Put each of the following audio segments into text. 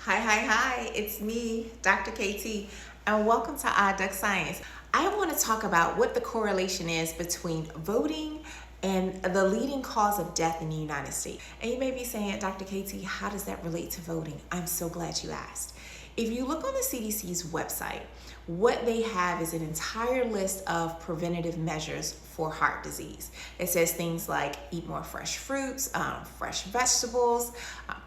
Hi, it's me, Dr. KT, and welcome to ODDDUCKSCIENCE. I want to talk about what the correlation is between voting and the leading cause of death in the United States. And you may be saying, Dr. KT, how does that relate to voting? I'm so glad you asked. If you look on the CDC's website, what they have is an entire list of preventative measures for heart disease. It says things like eat more fresh fruits, fresh vegetables,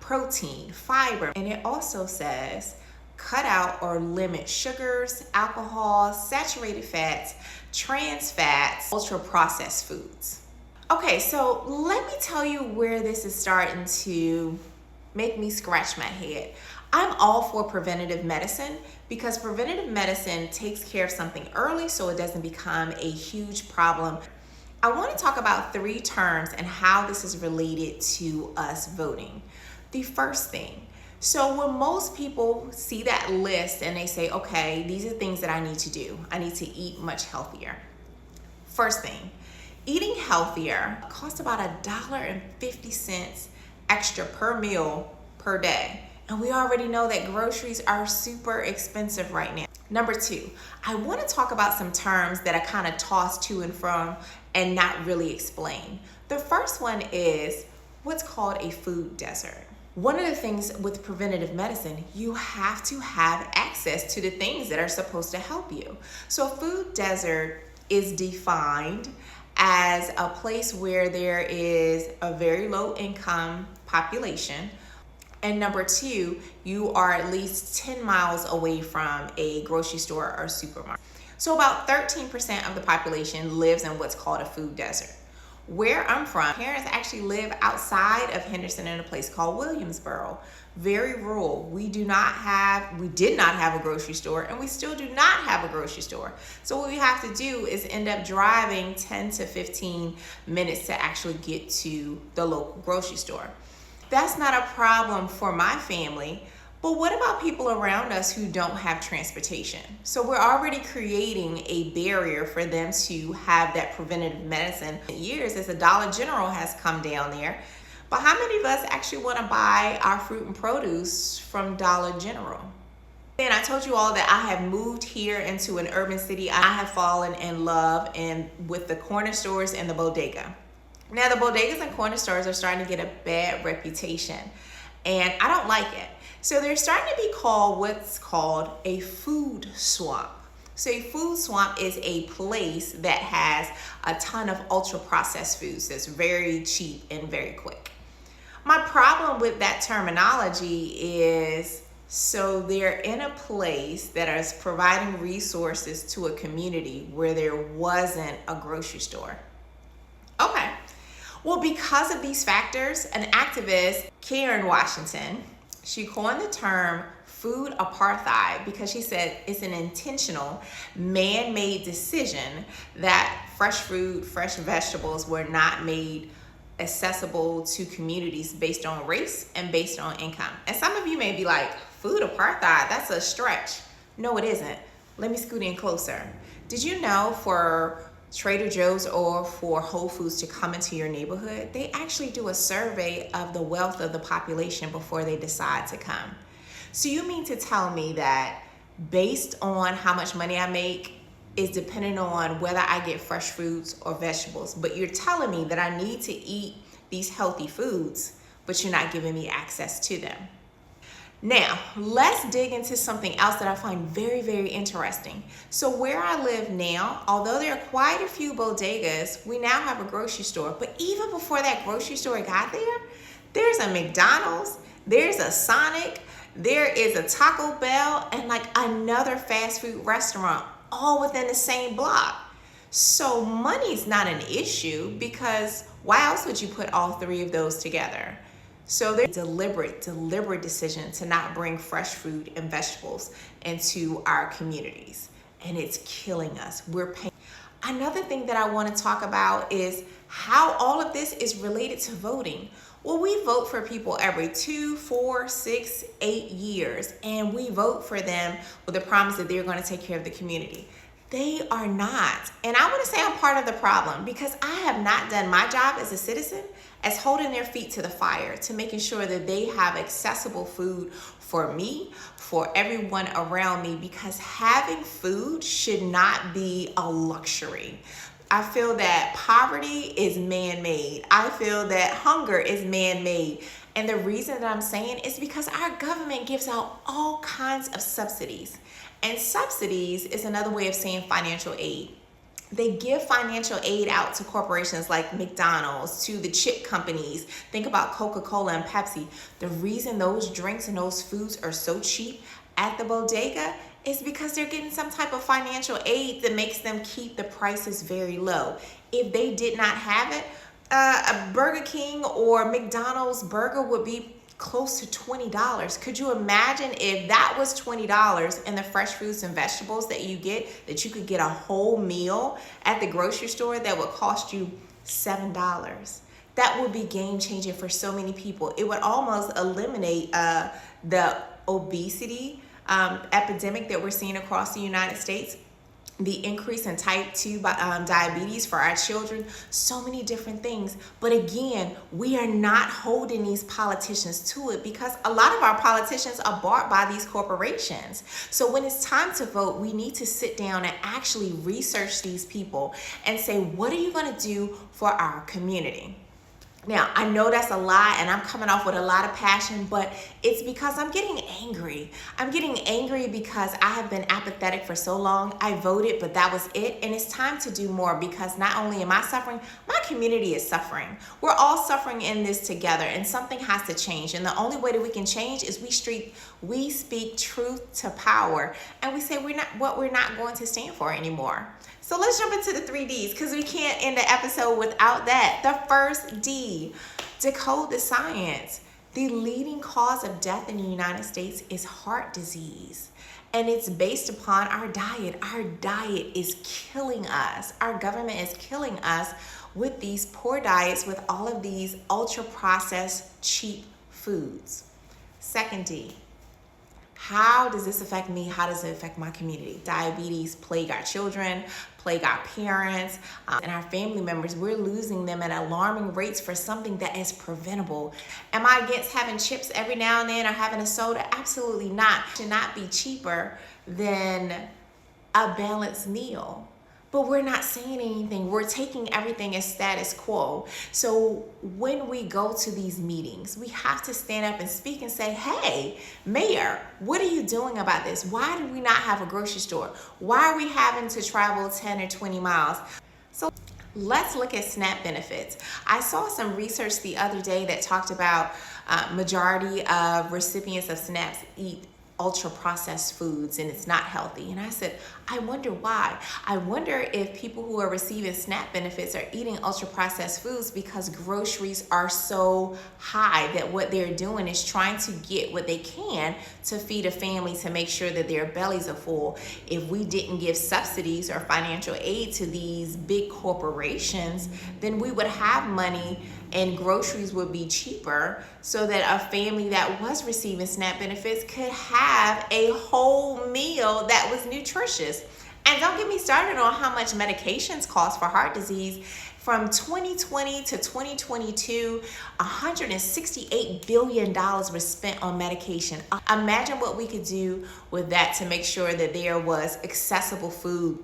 protein, fiber, and it also says cut out or limit sugars, alcohol, saturated fats, trans fats, ultra-processed foods. Okay, so let me tell you where this is starting to make me scratch my head. I'm all for preventative medicine because preventative medicine takes care of something early so it doesn't become a huge problem. I want to talk about three terms and how this is related to us voting. The first thing, so when most people see that list and they say, okay, these are things that I need to do. I need to eat much healthier. First thing, eating healthier costs about $1.50 extra per meal per day. And we already know that groceries are super expensive right now. Number two, I want to talk about some terms that are kind of tossed to and from and not really explained. The first one is what's called a food desert. One of the things with preventative medicine, you have to have access to the things that are supposed to help you. So a food desert is defined as a place where there is a very low income population. And number two, you are at least 10 miles away from a grocery store or supermarket. So about 13% of the population lives in what's called a food desert. Where I'm from, parents actually live outside of Henderson in a place called Williamsboro. Very rural. We did not have a grocery store, and we still do not have a grocery store. So what we have to do is end up driving 10 to 15 minutes to actually get to the local grocery store. That's not a problem for my family, but what about people around us who don't have transportation? So we're already creating a barrier for them to have that preventative medicine. In years, as the Dollar General has come down there, but how many of us actually want to buy our fruit and produce from Dollar General? And I told you all that I have moved here into an urban city. I have fallen in love with the corner stores and the bodega. Now, the bodegas and corner stores are starting to get a bad reputation, and I don't like it. So they're starting to be called what's called a food swamp. So a food swamp is a place that has a ton of ultra-processed foods that's very cheap and very quick. My problem with that terminology is, so they're in a place that is providing resources to a community where there wasn't a grocery store. Okay. Well, because of these factors, an activist, Karen Washington, she coined the term food apartheid because she said it's an intentional, man-made decision that fresh fruit, fresh vegetables were not made accessible to communities based on race and based on income. And some of you may be like, food apartheid, that's a stretch. No, it isn't. Let me scoot in closer. Did you know for Trader Joe's or for Whole Foods to come into your neighborhood, they actually do a survey of the wealth of the population before they decide to come? So you mean to tell me that based on how much money I make is dependent on whether I get fresh fruits or vegetables, but you're telling me that I need to eat these healthy foods, but you're not giving me access to them? Now, let's dig into something else that I find very, very interesting. So where I live now, although there are quite a few bodegas, we now have a grocery store. But even before that grocery store got there, there's a McDonald's, there's a Sonic, there is a Taco Bell, and like another fast food restaurant, all within the same block. So money's not an issue because why else would you put all three of those together? So there's a deliberate decision to not bring fresh food and vegetables into our communities, and it's killing us. We're paying. Another thing that I want to talk about is how all of this is related to voting. Well, we vote for people every 2, 4, 6, 8 years, and we vote for them with the promise that they're going to take care of the community. They are not. And I want to say I'm part of the problem because I have not done my job as a citizen as holding their feet to the fire to making sure that they have accessible food for me, for everyone around me, because having food should not be a luxury. I feel that poverty is man-made. I feel that hunger is man-made. And the reason that I'm saying is because our government gives out all kinds of subsidies. And subsidies is another way of saying financial aid. They give financial aid out to corporations like McDonald's, to the chip companies. Think about Coca-Cola and Pepsi. The reason those drinks and those foods are so cheap at the bodega is because they're getting some type of financial aid that makes them keep the prices very low. If they did not have it, a Burger King or McDonald's burger would be close to $20. Could you imagine if that was $20 and the fresh fruits and vegetables that you get, that you could get a whole meal at the grocery store that would cost you $7? That would be game changing for so many people. It would almost eliminate the obesity epidemic that we're seeing across the United States, the increase in type 2 diabetes for our children, so many different things. But again, we are not holding these politicians to it because a lot of our politicians are bought by these corporations. So when it's time to vote, we need to sit down and actually research these people and say, what are you going to do for our community? Now, I know that's a lot and I'm coming off with a lot of passion, but it's because I'm getting angry. I'm getting angry because I have been apathetic for so long. I voted, but that was it. And it's time to do more because not only am I suffering, my community is suffering. We're all suffering in this together and something has to change. And the only way that we can change is we speak truth to power and we say we're not going to stand for anymore. So let's jump into the 3 Ds because we can't end the episode without that. The first D, decode the science. The leading cause of death in the United States is heart disease. And it's based upon our diet. Our diet is killing us. Our government is killing us with these poor diets, with all of these ultra-processed, cheap foods. Second D, how does this affect me? How does it affect my community? Diabetes plague our children, plague our parents, and our family members. We're losing them at alarming rates for something that is preventable. Am I against having chips every now and then or having a soda? Absolutely not. It should not be cheaper than a balanced meal. But we're not saying anything. We're taking everything as status quo. So when we go to these meetings, we have to stand up and speak and say, hey, Mayor, what are you doing about this? Why do we not have a grocery store? Why are we having to travel 10 or 20 miles? So let's look at SNAP benefits. I saw some research the other day that talked about majority of recipients of SNAPs eat ultra-processed foods and it's not healthy. And I said, I wonder why. I wonder if people who are receiving SNAP benefits are eating ultra-processed foods because groceries are so high that what they're doing is trying to get what they can to feed a family to make sure that their bellies are full. If we didn't give subsidies or financial aid to these big corporations, then we would have money and groceries would be cheaper so that a family that was receiving SNAP benefits could have a whole meal that was nutritious. And don't get me started on how much medications cost for heart disease. From 2020 to 2022, $168 billion was spent on medication. Imagine what we could do with that to make sure that there was accessible food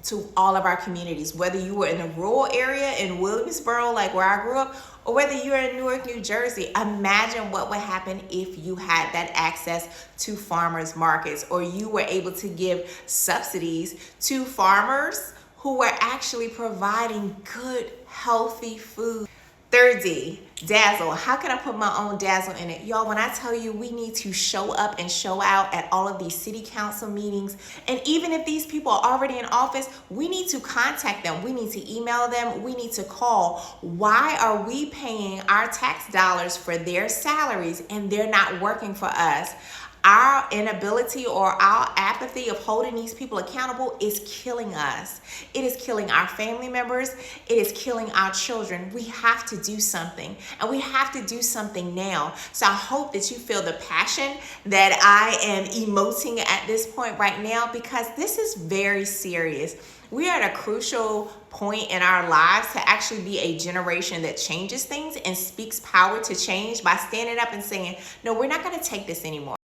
to all of our communities, whether you were in a rural area in Williamsboro, like where I grew up, or whether you're in Newark, New Jersey. Imagine what would happen if you had that access to farmers markets, or you were able to give subsidies to farmers who were actually providing good, healthy food. Third D, dazzle. How can I put my own dazzle in it? Y'all, when I tell you we need to show up and show out at all of these city council meetings, and even if these people are already in office, we need to contact them. We need to email them. We need to call. Why are we paying our tax dollars for their salaries and they're not working for us? Our inability or our apathy of holding these people accountable is killing us. It is killing our family members. It is killing our children. We have to do something, and we have to do something now. So I hope that you feel the passion that I am emoting at this point right now, because this is very serious. We are at a crucial point in our lives to actually be a generation that changes things and speaks power to change by standing up and saying, no, we're not going to take this anymore.